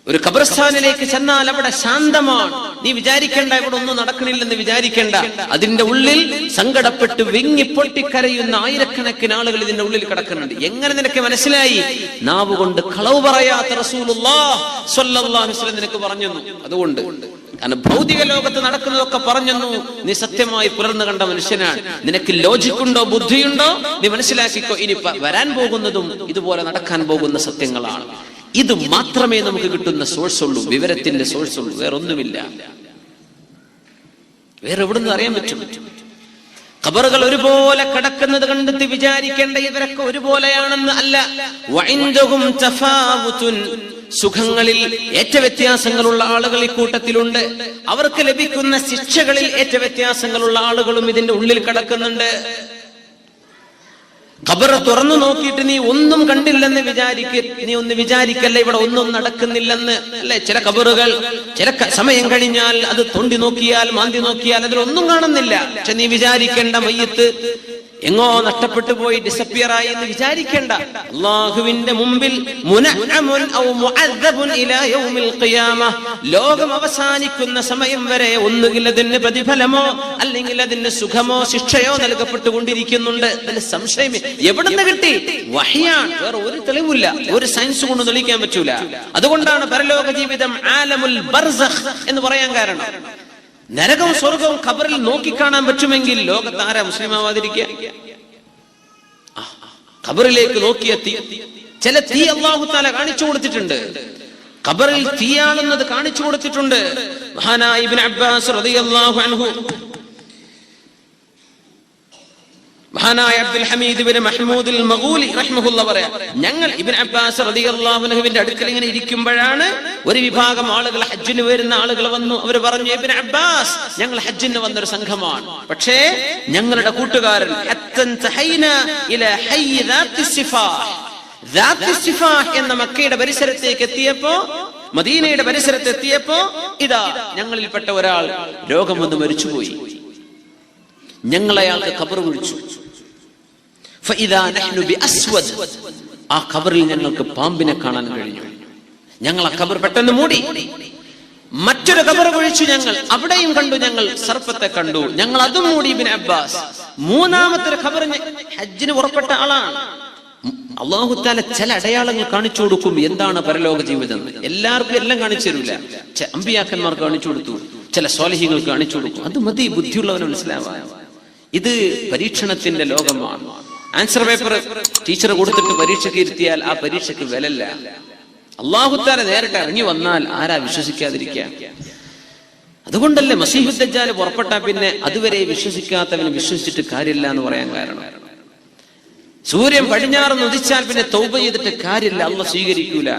ഒരു ഖബർസ്ഥാനിലേക്ക് ചെന്നാൽ അവിടെ ശാന്തമാണ്. നീ വിചാരിക്കേണ്ട ഇവിടെ ഒന്നും നടക്കണില്ലെന്ന് വിചാരിക്കേണ്ട. അതിന്റെ ഉള്ളിൽ സങ്കടപ്പെട്ട് വിങ്ങി പൊട്ടിക്കരയുന്ന ആയിരക്കണക്കിന് ആളുകൾ ഇതിന്റെ ഉള്ളിൽ കിടക്കുന്നുണ്ട്. എങ്ങനെ നിനക്ക് മനസ്സിലായി? നാവ് കൊണ്ട് കളവ് പറയാത്ത റസൂലുള്ളാഹി സ്വല്ലല്ലാഹു അലൈഹി വസല്ലം നിനക്ക് പറഞ്ഞു. അതുകൊണ്ട് കാരണം ഭൗതിക ലോകത്ത് നടക്കുന്നതൊക്കെ പറഞ്ഞു. നീ സത്യമായി പുലർന്നു കണ്ട മനുഷ്യനാണ്. നിനക്ക് ലോജിക്കുണ്ടോ, ബുദ്ധിയുണ്ടോ? നീ മനസ്സിലാക്കിക്കോ, ഇനി വരാൻ പോകുന്നതും ഇതുപോലെ നടക്കാൻ പോകുന്ന സത്യങ്ങളാണ്. ഇത് മാത്രമേ നമുക്ക് കിട്ടുന്ന സോഴ്സ് ഉള്ളൂ, വിവരത്തിന്റെ സോഴ്സ് ഉള്ളൂ, വേറെ ഒന്നുമില്ല. വേറെ എവിടുന്ന് അറിയാൻ പറ്റും? ഖബറുകൾ ഒരുപോലെ കിടക്കുന്നത് കണ്ടെത്തി വിചാരിക്കേണ്ട ഇവരൊക്കെ ഒരുപോലെയാണെന്ന് അല്ല. വഇൻദഹും തഫാവുതുൻ, സുഖങ്ങളിൽ ഏറ്റ വ്യത്യാസങ്ങളുള്ള ആളുകൾ ഈ കൂട്ടത്തിലുണ്ട്. അവർക്ക് ലഭിക്കുന്ന ശിക്ഷകളിൽ ഏറ്റ വ്യത്യാസങ്ങളുള്ള ആളുകളും ഇതിന്റെ ഉള്ളിൽ കിടക്കുന്നുണ്ട്. ഖബർ തുറന്നു നോക്കിയിട്ട് നീ ഒന്നും കണ്ടില്ലെന്ന് നീ ഒന്ന് വിചാരിക്കല്ല ഇവിടെ ഒന്നും നടക്കുന്നില്ലെന്ന്. അല്ലെ, ചില ഖബറുകൾ ചില സമയം കഴിഞ്ഞാൽ അത് തൊണ്ടി നോക്കിയാൽ, മാന്തി നോക്കിയാൽ അതിലൊന്നും കാണുന്നില്ല. പക്ഷെ നീ വിചാരിക്കേണ്ട മയ്യത്ത് എങ്ങോ നഷ്ടപ്പെട്ടു പോയി, ഡിസപ്പിയർ ആയി എന്ന് വിചാരിക്കേണ്ട. അല്ലാഹുവിന്റെ മുമ്പിൽ മുനഅമുൻ ഔ മുഅദ്ദബുൻ ഇലാ യൗമിൽ ഖിയാമ, ലോകം അവസാനിക്കുന്ന സമയം വരെ ഒന്നുകിൽ അതിന് പ്രതിഫലമോ അല്ലെങ്കിൽ അതിന് സുഖമോ ശിക്ഷയോ നൽകപ്പെട്ടുകൊണ്ടിരിക്കുന്നുണ്ട്. അതിൽ സംശയമേ. എവിടുന്ന് കിട്ടി? വഹ്യാണ്. വേറെ ഒരു തെളിവില്ല, ഒരു സയൻസ് കൊണ്ട് തെളിയിക്കാൻ പറ്റൂല. അതുകൊണ്ടാണ് പരലോക ജീവിതം ആലമുൽ ബർസഖ് എന്ന് പറയാൻ കാരണം. നരകവും സ്വർഗവും ഖബറിൽ നോക്കിക്കാണാൻ പറ്റുമെങ്കിൽ ലോകത്ത് ആരാ മുസ്ലിം ആവാതിരിക്കുക? ഖബറിലേക്ക് നോക്കിയ തീ, ചില തീ അല്ലാഹു തആല കാണിച്ചു കൊടുത്തിട്ടുണ്ട്. ഖബറിൽ തീയാണെന്നത് കാണിച്ചു കൊടുത്തിട്ടുണ്ട്. മഹാനായ ഇബ്നു അബ്ബാസ് റളിയല്ലാഹു അൻഹു, മഹാനായ അബ്ദുൽ ഹമീദ് ഇബ്നു മഹ്മൂദ് അൽ മഗൂലി റഹിമഹുല്ലാഹ് പറയാ, ഞങ്ങൾ ഇബ്നു അബ്ബാസ് റളിയല്ലാഹു അൻഹുവിന്റെ അടുക്കൽ ഇങ്ങനെ ഇരിക്കുമ്പോഴാണ് ഒരു വിഭാഗം ആളുകൾ, ഹജ്ജിന് വരുന്ന ആളുകൾ വന്നു. അവർ പറഞ്ഞു, ഇബ്നു അബ്ബാസ്, ഞങ്ങൾ ഹജ്ജിന് വന്നൊരു സംഘമാണ്, പക്ഷേ ഞങ്ങളുടെ കൂട്ടുകാരൻ എന്ന മക്കയുടെ പരിസരത്തേക്ക് എത്തിയപ്പോ, മദീനയുടെ പരിസരത്ത് എത്തിയപ്പോ ഇതാ ഞങ്ങളിൽപ്പെട്ട ഒരാൾ രോഗം വന്ന് മരിച്ചുപോയി. ഞങ്ങൾ അയാൾക്ക് ഖബർ കുഴിച്ചു. ആ ഖബറിൽ ഞങ്ങൾക്ക് പാമ്പിനെ കാണാൻ കഴിഞ്ഞു. ഞങ്ങൾ ആ ഖബർ പെട്ടെന്ന് മൂടി. മറ്റൊരു ഖബർ കുഴിച്ചു ഞങ്ങൾ, അവിടെയും കണ്ടു ഞങ്ങൾ സർപ്പത്തെ കണ്ടു. ഞങ്ങൾ അതും മൂടി. ഇബ്നു അബ്ബാസ് മൂന്നാമത്തെ ഖബർ, ഹജ്ജിന് പുറപ്പെട്ട ആളാണ്. അല്ലാഹു തആല ചില അടയാളങ്ങൾ കാണിച്ചു കൊടുക്കും. എന്താണ് പരലോക ജീവിതം? എല്ലാവർക്കും എല്ലാം കാണിച്ചു തരില്ല. അമ്പിയാക്കന്മാർക്ക് കാണിച്ചു കൊടുത്തു, ചില സ്വാലിഹീങ്ങൾക്ക് കാണിച്ചു കൊടുക്കും. അത് മതി ബുദ്ധിയുള്ളവന് മനസ്സിലാവാൻ. ഇത് പരീക്ഷണത്തിന്റെ ലോകമാണ്. ആൻസർ പേപ്പർ ടീച്ചർ കൊടുത്തിട്ട് പരീക്ഷയ്ക്ക് ഇരുത്തിയാൽ ആ പരീക്ഷയ്ക്ക് വിലല്ല. അല്ലാഹു തആല നേരിട്ട് ഇറങ്ങി വന്നാൽ ആരാ വിശ്വസിക്കാതിരിക്കുക? അതുകൊണ്ടല്ലേ മസീഹുദ് ദജ്ജാൽ പുറപ്പെട്ടാ പിന്നെ അതുവരെ വിശ്വസിക്കാത്തവന് വിശ്വസിച്ചിട്ട് കാര്യമില്ല എന്ന് പറയാൻ കാരണം. സൂര്യൻ പടിഞ്ഞാറ് ഉദിച്ചാൽ പിന്നെ തൗബ ചെയ്തിട്ട് കാര്യമില്ല, അല്ലാഹ് സ്വീകരിക്കൂല.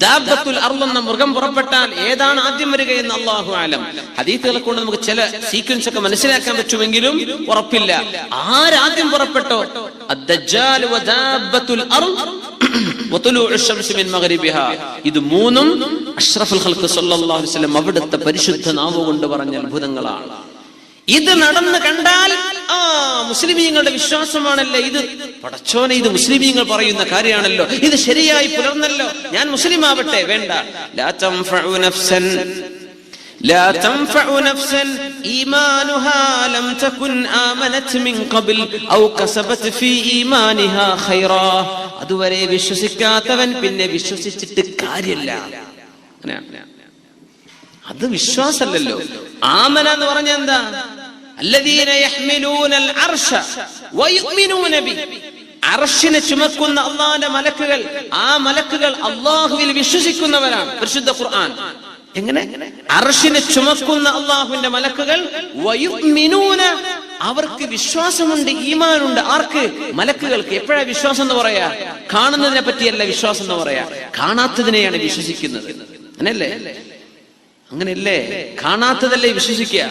ദാബത്തുൽ അർള് എന്ന മൃഗം പുറപ്പെട്ടാൽ ഏതാണ് ആദ്യം വരികയെന്ന് അല്ലാഹു അലം. ഹദീസുകളെ കൊണ്ട് നമുക്ക് ചില സീക്വൻസ് ഒക്കെ മനസ്സിലാക്കാൻ പറ്റുമെങ്കിലും ഉറപ്പില്ല. ആരാദ്യം പുറപ്പെട്ടോ, അദ്ദജ്ജാൽ വദാബത്തുൽ അർള് വതുലൂഉ ശംസി മിൻ മഗ്രിബിഹാ, ഇത് മൂന്നും അഷ്റഫുൽ ഖൽഖ് സല്ലല്ലാഹു അലൈഹി വസല്ലം അവിടുത്തെ പരിശുദ്ധ നാവ് കൊണ്ട് പറഞ്ഞ അത്ഭുതങ്ങളാണ്. ഇത് നടന്ന് കണ്ടാൽ മുസ്ലിമീങ്ങളുടെ വിശ്വാസമാണല്ലോ ഇത്. പടച്ചോനെ, ഇത് മുസ്ലിമീങ്ങൾ പറയുന്ന കാര്യമാണല്ലോ, ഇത് ശരിയായി പുലർന്നല്ലോ, ഞാൻ മുസ്ലിം ആവട്ടെ. വേണ്ട. ലാ തൻഫഉ നഫ്സൻ ഈമാനുഹാ ലം തകുൻ ആമനത് മിൻ ഖബൽ ഔ കസബത് ഫീ ഈമാനിഹാ ഖൈറാ. അതുവരെ വിശ്വസിക്കാത്തവൻ പിന്നെ വിശ്വസിച്ചിട്ട് കാര്യമില്ല. അത് വിശ്വാസമല്ലല്ലോ. ആമന എന്ന് പറഞ്ഞാൽ എന്താ? അല്ലദീന യഹ്മിലൂനൽ അർശ വയുമിനൂന ബി, അർശിനെ ചുമക്കുന്ന അല്ലാഹുവിന്റെ മലക്കുകൾ, ആ മലക്കുകൾ അല്ലാഹുവിൽ വിശ്വസിക്കുന്നവരാണ്. പരിശുദ്ധ ഖുർആൻ എങ്ങനെ? അർശിനെ ചുമക്കുന്ന അല്ലാഹുവിന്റെ മലക്കുകൾ വയുമിനൂന, അവർക്ക് വിശ്വാസമുണ്ട്, ഈമാനുണ്ട്. ആർക്ക്? മലക്കുകൾക്ക്. എപ്പോഴാ വിശ്വാസം എന്ന് പറയാ? കാണുന്നതിനെ പറ്റിയല്ല വിശ്വാസം എന്ന് പറയാ, കാണാത്തതിനെയാണ് വിശ്വസിക്കുന്നത്. അങ്ങനല്ലേ? അങ്ങനെയല്ലേ? കാണാത്തതല്ലേ വിശ്വസിക്കുക.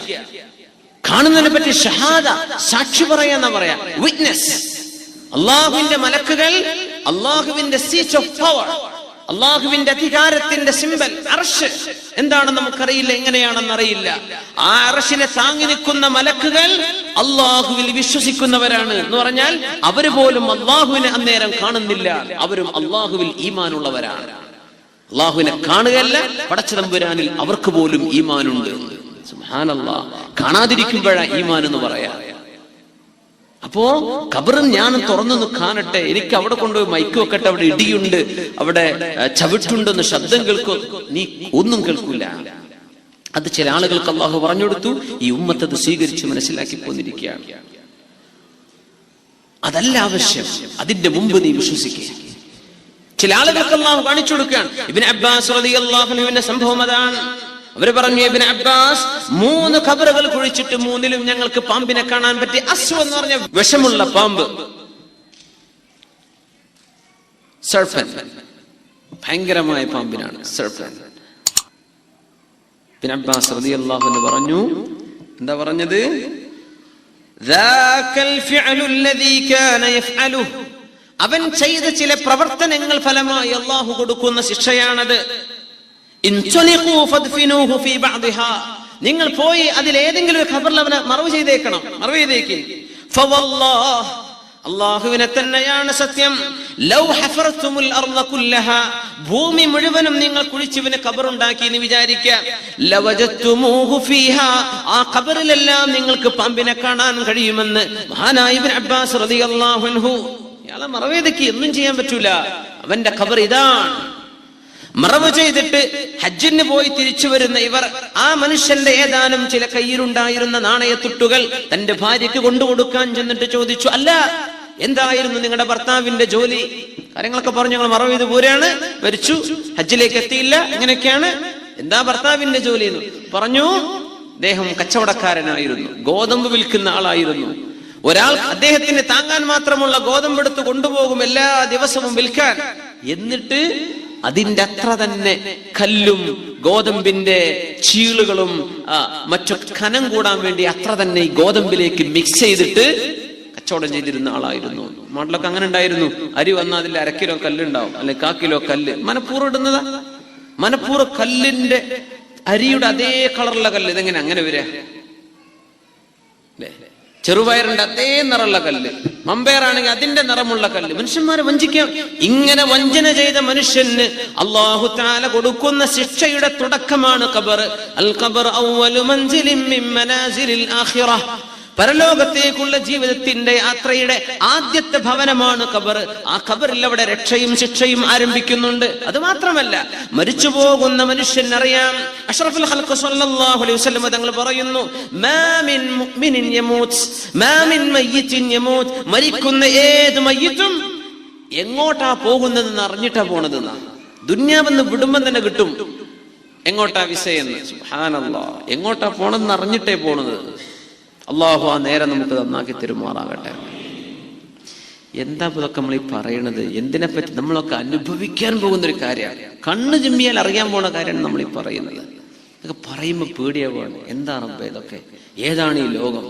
കാണുന്നതിനെ പറ്റി ഷഹാദ, സാക്ഷി പറയാന്ന പറയാ, വിറ്റ്നസ്. അള്ളാഹുവിന്റെ മലക്കുകൾ, അള്ളാഹുവിന്റെ സീറ്റ് ഓഫ് പവർ, അള്ളാഹുവിന്റെ അധികാരത്തിന്റെ സിമ്പൽ അർശ് എന്താണെന്ന് നമുക്കറിയില്ല, എങ്ങനെയാണെന്ന് അറിയില്ല. ആ അർശിനെ താങ്ങി നിൽക്കുന്ന മലക്കുകൾ അള്ളാഹുവിൽ വിശ്വസിക്കുന്നവരാണ് എന്ന് പറഞ്ഞാൽ അവര് പോലും അള്ളാഹുവിനെ അന്നേരം കാണുന്നില്ല, അവരും അള്ളാഹുവിൽ ഈമാനുള്ളവരാണ്. അള്ളാഹുവിനെ കാണുകയല്ല, പടച്ച തമ്പുരാനിൽ അവർക്ക് പോലും ഈമാനുണ്ട്. സുബ്ഹാനല്ലാഹ്, കാണാതിരിക്കുമ്പോഴാ ഈമാൻ എന്ന് പറയാ. അപ്പോ ഖബറും ഞാനും തുറന്നു കാണട്ടെ, എനിക്ക് അവിടെ കൊണ്ടുപോയി മൈക്ക് വെക്കട്ടെ, അവിടെ ഇടിയുണ്ട്, അവിടെ ചവിട്ടുണ്ടെന്ന് ശബ്ദം കേൾക്കും, നീ ഒന്നും കേൾക്കൂല. അത് ചില ആളുകൾക്ക് അള്ളാഹു പറഞ്ഞു കൊടുത്തു. ഈ ഉമ്മത്ത് അത് സ്വീകരിച്ച് മനസ്സിലാക്കി പോന്നിരിക്കുകയാണ്. അതല്ല ആവശ്യം, അതിന്റെ മുമ്പ് നീ വിശ്വസിക്കുക. ചില ആളുകൾക്ക് അള്ളാഹു കാണിച്ചു കൊടുക്കുകയാണ്. ഇബ്നു അബ്ബാസ് റളിയല്ലാഹു അൻഹുവിന്റെ സംഭവം അതാണ്. അവര് പറഞ്ഞു, ഇബ്നു അബ്ബാസ് 3 ഖബറുകൾ കുഴിച്ചിട്ട് 3ലും ഞങ്ങൾക്ക് പാമ്പിനെ കാണാൻ പറ്റി. അസ്വ എന്ന് പറഞ്ഞ വിഷമുള്ള പാമ്പ്, സർപ്പന്റ്, ഭയങ്കരമായ പാമ്പിനാണ് സർപ്പന്റ്. ഇബ്നു അബ്ബാസ് റളിയല്ലാഹു അൻഹു പറഞ്ഞു, എന്താ പറഞ്ഞത്? ദാകൽ ഫിഅലു അല്ലദീ കാന യഫ്അലുഹു, അവൻ ചെയ്ത ചില പ്രവർത്തനങ്ങൾ ഫലമായി അല്ലാഹു കൊടുക്കുന്ന ശിക്ഷയാണത്. നിങ്ങൾ പോയി അതിലേതെങ്കിലും ഒരു ഖബറിൽ അവനെ മറവ് ചെയ്തേക്കണം, മറവ് ചെയ്തേക്ക്. അല്ലാഹുവിനെ തന്നെയാണ് സത്യം. ലൗ ഹഫർതുമുൽ അർള കുല്ലഹാ, ഭൂമി മുഴുവനും നിങ്ങൾ കുഴിച്ചിവന് ഖബറുണ്ടാക്കി എന്ന് വിചാരിക്കുക. ലവജത്തുമൂഹു ഫീഹാ, ആ ഖബറിലെല്ലാം നിങ്ങൾക്ക് പാമ്പിനെ കാണാൻ കഴിയുമെന്ന് മഹാനായ ഇബ്നു അബ്ബാസ് റളിയല്ലാഹു അൻഹു. ഇയാളെ മറവ് ചെയ്തേക്ക്, ഒന്നും ചെയ്യാൻ പറ്റൂല. അവന്റെ ഖബർ ഇതാണ്. മറവ് ചെയ്തിട്ട് ഹജ്ജിന് പോയി തിരിച്ചു വരുന്ന ഇവർ ആ മനുഷ്യന്റെ ഏതാനും ചില കയ്യിലുണ്ടായിരുന്ന നാണയത്തുട്ടുകൾ തന്റെ ഭാര്യയ്ക്ക് കൊണ്ടുകൊടുക്കാൻ ചെന്നിട്ട് ചോദിച്ചു, അല്ല, എന്തായിരുന്നു നിങ്ങളുടെ ഭർത്താവിന്റെ ജോലി? കാര്യങ്ങളൊക്കെ പറഞ്ഞു. ഞങ്ങൾ മറവ് ചെയ്ത് പോരാണ്, മരിച്ചു, ഹജ്ജിലേക്ക് എത്തിയില്ല, ഇങ്ങനെയൊക്കെയാണ്. എന്താ ഭർത്താവിന്റെ ജോലി എന്ന് പറഞ്ഞു. അദ്ദേഹം കച്ചവടക്കാരനായിരുന്നു, ഗോതമ്പ് വിൽക്കുന്ന ആളായിരുന്നു. ഒരാൾ അദ്ദേഹത്തിന് താങ്ങാൻ മാത്രമുള്ള ഗോതമ്പ് എടുത്ത് കൊണ്ടുപോകും എല്ലാ ദിവസവും വിൽക്കാൻ. എന്നിട്ട് അതിന്റെ അത്ര തന്നെ കല്ലും ഗോതമ്പിന്റെ ചീളുകളും മറ്റു കനം കൂടാൻ വേണ്ടി അത്ര തന്നെ ഈ ഗോതമ്പിലേക്ക് മിക്സ് ചെയ്തിട്ട് കച്ചവടം ചെയ്തിരുന്ന ആളായിരുന്നു. നാട്ടിലൊക്കെ അങ്ങനെ ഉണ്ടായിരുന്നു. അരി വന്നാൽ അതിൽ 1/2 കിലോ കല്ലുണ്ടാവും, അല്ലെങ്കിൽ 1/4 കിലോ കല്ല്. മനപ്പൂർവ്വം ഇടുന്നതാ. മനപ്പൂർവ്വം കല്ലിന്റെ അരിയുടെ അതേ കളറുള്ള കല്ല്. ഇതെങ്ങനെ അങ്ങനെ വരിക? ചെറുപയറിന്റെ അതേ നിറമുള്ള കല്ല്, മമ്പയറാണെങ്കിൽ അതിന്റെ നിറമുള്ള കല്ല്. മനുഷ്യന്മാരെ വഞ്ചിക്കാം. ഇങ്ങനെ വഞ്ചന ചെയ്ത മനുഷ്യന് അല്ലാഹു തആല കൊടുക്കുന്ന ശിക്ഷയുടെ തുടക്കമാണ് ഖബർ. അൽ ഖബർ അവ്വലു മൻസിലിൻ മിൻ മനാസിലിൽ ആഖിറ, പരലോകത്തേക്കുള്ള ജീവിതത്തിന്റെ യാത്രയുടെ ആദ്യത്തെ ഭവനമാണ് ഖബർ. ആ ഖബറിൽ അവിടെ രക്ഷയും ശിക്ഷയും ആരംഭിക്കുന്നുണ്ട്. അത് മാത്രമല്ല, മരിച്ചു പോകുന്ന മനുഷ്യൻ അറിയാം. അഷ്റഫുൽ ഖൽഖ് സ്വല്ലല്ലാഹു അലൈഹി വസല്ലം തങ്ങൾ പറയുന്നു, മാ മിൻ മുഅ്മിനിൻ യമൂത്ത് മാ മിൻ മയ്യിത്തിൻ യമൂത്ത്, മരിക്കുന്ന ഏത് മയ്യിത്തും എങ്ങോട്ടാ പോകുന്നതെന്ന് അറിഞ്ഞിട്ടാ പോണതെന്നാ. ദുന്യാവെന്ന് വിടുമ്പം തന്നെ കിട്ടും എങ്ങോട്ടാ വിസയെന്ന്. സുബ്ഹാനല്ലാഹ്, എങ്ങോട്ടാ പോണെന്ന് അറിഞ്ഞിട്ടേ പോണത്. അള്ളാഹു ആ നേരം നമുക്ക് നന്നാക്കി തെരുമാറാകട്ടെ. എന്താ ഇതൊക്കെ നമ്മൾ ഈ പറയണത്? എന്തിനെ പറ്റി? നമ്മളൊക്കെ അനുഭവിക്കാൻ പോകുന്നൊരു കാര്യമാണ്. കണ്ണ് ചിമ്മിയാൽ അറിയാൻ പോണ കാര്യമാണ് നമ്മൾ ഈ പറയുന്നത്. ഇതൊക്കെ പറയുമ്പോൾ പേടിയാവുകയാണ്. എന്താ റബ്ബേ ഇതൊക്കെ? ഏതാണ് ഈ ലോകം?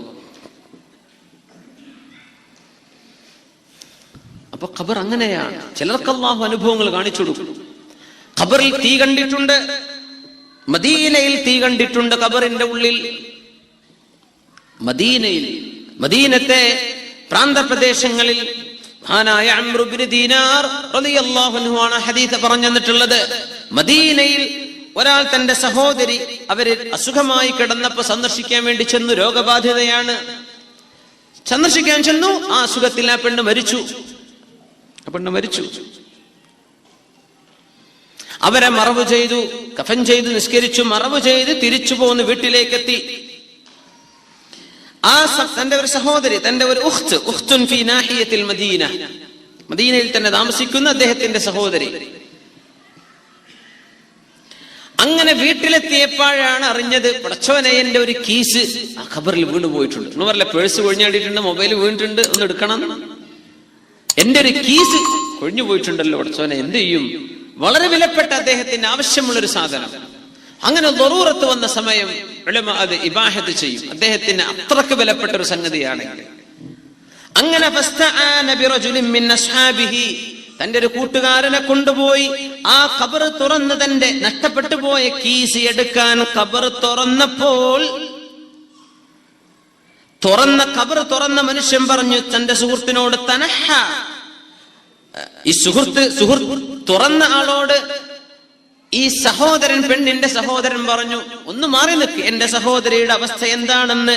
അപ്പൊ ഖബർ അങ്ങനെയാണ്. ചിലർക്ക് അള്ളാഹു അനുഭവങ്ങൾ കാണിച്ചു കൊടുക്കും. ഖബറിൽ തീ കണ്ടിട്ടുണ്ട്, മദീനയിൽ തീ കണ്ടിട്ടുണ്ട്. ഖബറിന്റെ ഉള്ളിൽ മദീനത്തെ പ്രാന്തപ്രദേശങ്ങളിൽ മഹാനായ അംറു ഇബ്നു ദീനാർ റളിയല്ലാഹു അൻഹു ആണ് ഹദീസ് പറഞ്ഞു തന്നിട്ടുള്ളത്. മദീനയിൽ ഒരാൾ തന്റെ സഹോദരി അവര് അസുഖമായി കിടന്നപ്പോ സന്ദർശിക്കാൻ വേണ്ടി ചെന്നു. രോഗബാധിതയാണ്. സന്ദർശിക്കാൻ ചെന്നു. ആ അസുഖത്തിൽ ആ പെണ്ണ് മരിച്ചു. അവരെ മറവ് ചെയ്തു, കഫൻ ചെയ്തു, നിസ്കരിച്ചു, മറവ് ചെയ്ത് തിരിച്ചു പോന്ന് വീട്ടിലേക്കെത്തി. തന്റെ ഒരു സഹോദരി, തന്റെ ഒരു ഉഖ്തുൻ ഫീ നാഹിയത്തിൽ മദീന, മദീനയിൽ തന്നെ താമസിക്കുന്ന അദ്ദേഹത്തിന്റെ സഹോദരി. അങ്ങനെ വീട്ടിലെത്തിയപ്പോഴാണ് അറിഞ്ഞത്, പടച്ചോനെ, എന്റെ ഒരു കീസ് ആ ഖബറിൽ വീണ് പോയിട്ടുണ്ട്. എന്ന് പറഞ്ഞ പേഴ്സ് കൊഴിഞ്ഞാടിയിട്ടുണ്ട്, മൊബൈൽ വീണിട്ടുണ്ട്, ഒന്ന് എടുക്കണം. എന്റെ ഒരു കീസ് കൊഴിഞ്ഞു പോയിട്ടുണ്ടല്ലോ പടച്ചോനെ, എന്ത് ചെയ്യും? വളരെ വിലപ്പെട്ട അദ്ദേഹത്തിന് ആവശ്യമുള്ളൊരു സാധനം. അങ്ങനെ ദറൂറത്ത് വന്ന സമയം ഉലമ അത് ഇബാഹത്ത് ചെയ്യും. അദ്ദേഹത്തിന് അത്രക്ക് വിലപ്പെട്ട ഒരു സംഗതിയാണെങ്കിൽ. അങ്ങനെ തന്റെ ഒരു കൂട്ടുകാരനെ കൊണ്ടുപോയി ആ ഖബർ തുറന്ന് തന്റെ നഷ്ടപ്പെട്ടു പോയ കീസ് എടുക്കാൻ ഖബർ തുറന്നപ്പോൾ ഖബർ തുറന്ന മനുഷ്യൻ പറഞ്ഞു തന്റെ സുഹൃത്തിനോട്, തനഹ, ഈ സുഹൃത്ത് തുറന്ന ആളോട്, ഈ സഹോദരൻ, പെണ്ണിന്റെ സഹോദരൻ പറഞ്ഞു, ഒന്ന് മാറി നിൽക്ക്, എന്റെ സഹോദരിയുടെ അവസ്ഥ എന്താണെന്ന്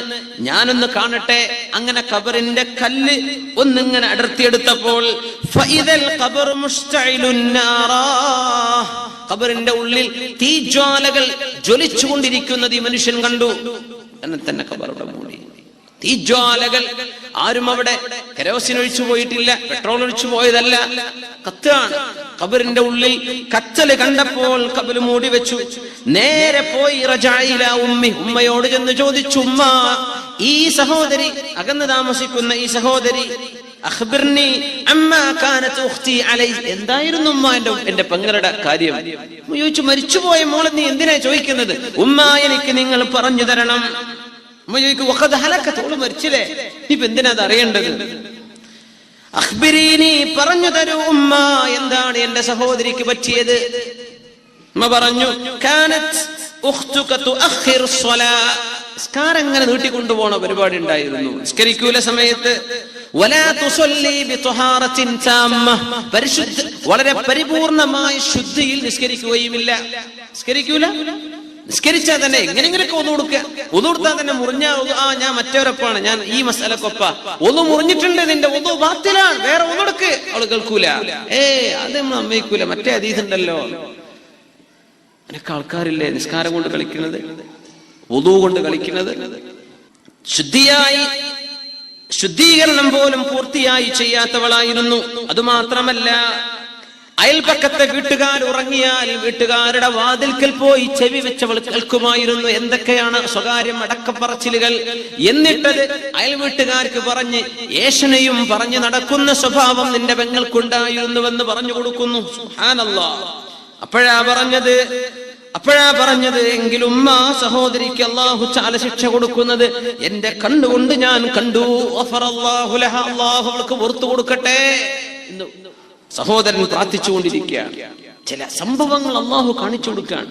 ഞാനൊന്ന് കാണട്ടെ. അങ്ങനെ ഖബറിന്റെ കല്ല് ഒന്നിങ്ങനെ അടർത്തിയെടുത്തപ്പോൾ ഖബറിന്റെ ഉള്ളിൽ തീജ്വാലകൾ ജ്വലിച്ചുകൊണ്ടിരിക്കുന്നത് ഈ മനുഷ്യൻ കണ്ടു. എന്നെ തന്നെ ഖബറുടെ മൂടി തീജ്വാലകൾ. ആരും അവിടെ കെരോസിൻ ഒഴിച്ചു പോയിട്ടില്ല, പെട്രോൾ ഒഴിച്ചു പോയതല്ല, കത്താണ്. ഖബറിന്റെ ഉള്ളിൽ കത്തല് കണ്ടപ്പോൾ ഖബറ് മൂടി വെച്ചു. നേരെ പോയി റജഅഇല ഉമ്മി, ഉമ്മയോട് ചെന്ന് ചോദിച്ചു, ഉമ്മ, ഈ സഹോദരി, അകന്ന് താമസിക്കുന്ന ഈ സഹോദരി, അഖ്ബിർനി അമ്മാ കാനത് ഉഖ്തി അലൈഹി, എന്തായിരുന്നു ഉമ്മ എന്റെ പെങ്ങളുടെ കാര്യം? ചോദിച്ചു, മരിച്ചുപോയ മോളെ നീ എന്തിനാ ചോദിക്കുന്നത്? ഉമ്മ, എനിക്ക് നിങ്ങൾ പറഞ്ഞു തരണം. ഉമ്മ ചോദിക്കും, വഖദ് ഹലകത്, ഓള് മരിച്ചില്ലേ, ഇപ്പൊ എന്തിനാ അത് അറിയേണ്ടത്? അഖ്ബിരീനി, പറഞ്ഞു തരൂ ഉമ്മ, എന്താണ് എന്റെ സഹോദരിക്ക് പറ്റിയത്? ഉമ്മ പറഞ്ഞു, കാനത് ഉഖ്തുക തുഅഖിറു സ്വലാ, നിസ്കാരം ഇങ്ങനെ നീട്ടിക്കൊണ്ടുപോണ പരിപാടി ഉണ്ടായിരുന്നു. നിസ്കരിക്കൂല സമയത്ത്. വലാ തുസല്ലി ബിതുഹാറത്തിൻ താമ്മ, പരിശുദ്ധ, വളരെ പരിപൂർണമായ ശുദ്ധിയിൽ നിസ്കരിക്കുകയുമില്ല. നിസ്കരിക്കൂല, നിസ്കരിച്ചാൽ തന്നെ എങ്ങനെയെങ്കിലൊക്കെ ഒന്നു കൊടുക്കുക. ഒന്നു കൊടുത്താൽ തന്നെ മുറിഞ്ഞ ഞാൻ മറ്റവരൊപ്പാണ്, ഞാൻ ഈ മസാലക്കൊപ്പ, ഒന്ന് മുറിഞ്ഞിട്ടുണ്ട്, നിന്റെ ഒന്നു ബാത്തിലാണ്, വേറെ ഒന്നെടുക്ക്. അവള് കേൾക്കൂല. അത് നമ്മൾ അമ്മയ്ക്കൂല. മറ്റേ അതീതുണ്ടല്ലോ, അതിനൊക്കെ ആൾക്കാരില്ലേ നിസ്കാരം കൊണ്ട് കളിക്കുന്നത്, വുദൂ കൊണ്ട് കളിക്കുന്നത്. ശുദ്ധിയായി, ശുദ്ധീകരണം പോലും പൂർത്തിയായി ചെയ്യാത്തവളായിരുന്നു. അതുമാത്രമല്ല, അയൽപക്കത്തെ വീട്ടുകാർ ഉറങ്ങിയാൽ വീട്ടുകാരുടെ വാതിൽക്കൽ പോയി ചെവി വെച്ചവൾ കേൾക്കുമായിരുന്നു എന്തൊക്കെയാണ് സ്വകാര്യം അടക്കപ്പറച്ചിലുകൾ. എന്നിട്ടത് അയൽ വീട്ടുകാർക്ക് പറഞ്ഞ് ഏഷണയും പറഞ്ഞ് നടക്കുന്ന സ്വഭാവം നിന്റെ പെങ്ങൾക്കുണ്ടായിരുന്നുവെന്ന് പറഞ്ഞു കൊടുക്കുന്നു. സുബ്ഹാനല്ലാഹ്. അപ്പോഴാ പറഞ്ഞത് എങ്കിലും ഉമ്മ, സഹോദരിക്ക് അല്ലാഹു തആല ശിക്ഷ കൊടുക്കുന്നത് എന്റെ കണ്ണുകൊണ്ട് ഞാൻ കണ്ടു. ഗഫറല്ലാഹു ലഹ, അല്ലാഹു അവൾക്ക് പുറത്തു കൊടുക്കട്ടെ എന്ന് സഹോദരൻ പ്രാർത്ഥിച്ചുകൊണ്ടിരിക്കുകയാണ്. ചില സംഭവങ്ങൾ അല്ലാഹു കാണിച്ചു കൊടുക്കുകയാണ്.